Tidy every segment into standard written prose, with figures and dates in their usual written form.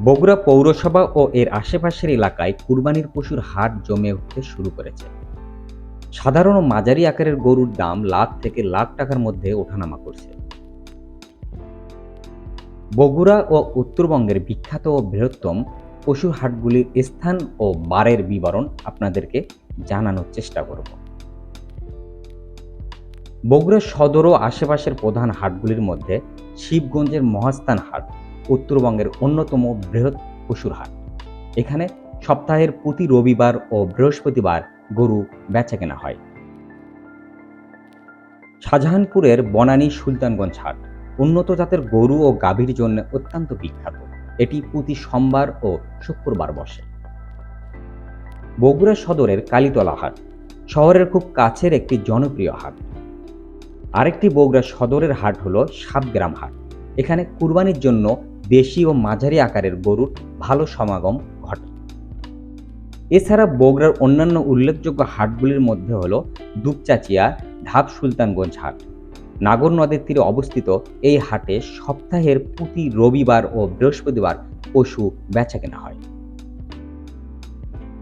বগুড়া পৌরসভা ও এর আশেপাশের এলাকায় কুরবানির পশুর হাট জমে উঠতে শুরু করেছে। সাধারণ ও মাঝারি আকারের গরুর দাম লাখ থেকে লাখ টাকার মধ্যে ওঠানামা করছে। বগুড়া ও উত্তরবঙ্গের বিখ্যাত ও বৃহত্তম পশুর হাটগুলির স্থান ও বারের বিবরণ আপনাদেরকে জানানোর চেষ্টা করব। বগুড়া সদর ও আশেপাশের প্রধান হাটগুলির মধ্যে শিবগঞ্জের মহাস্থান হাট উত্তরবঙ্গের অন্যতম বৃহৎ পশুর হাট। এখানে সপ্তাহের প্রতি রবিবার ও বৃহস্পতিবার গরু বেচাকেনা হয়। শাহজাহানপুরের বনানী সুলতানগঞ্জ হাট উন্নত জাতের গরু ও গাভীর জন্য অত্যন্ত বিখ্যাত। এটি প্রতি সোমবার ও শুক্রবার বসে। বগুড়া সদরের কালীতলা হাট শহরের খুব কাছের একটি জনপ্রিয় হাট। আরেকটি বগুড়া সদরের হাট হলো সাতগ্রাম হাট। এখানে কুরবানির জন্য দেশি ও মাঝারি আকারের গরুর ভালো সমাগম ঘটে। এছাড়া বগুড়ার অন্যান্য উল্লেখযোগ্য হাটগুলির মধ্যে হলো দুপচাচিয়া ঢাব সুলতানগঞ্জ হাট। নাগর নদের তীরে অবস্থিত এই হাটে সপ্তাহের প্রতি রবিবার ও বৃহস্পতিবার পশু বেচাকেনা হয়।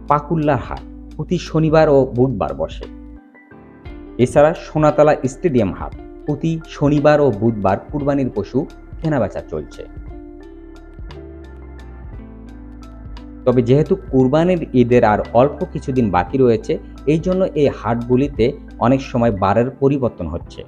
পাকুল্লার হাট প্রতি শনিবার ও বুধবার বসে। এছাড়া সোনাতলা স্টেডিয়াম হাট প্রতি শনিবার ও বুধবার কুরবানির পশু কেনাবেচা চলছে। তবে যেহেতু কুরবানির ঈদের আর অল্প কিছুদিন বাকি রয়েছে, এই জন্য এই হাটগুলিতে অনেক সময় বারের পরিবর্তন হচ্ছে।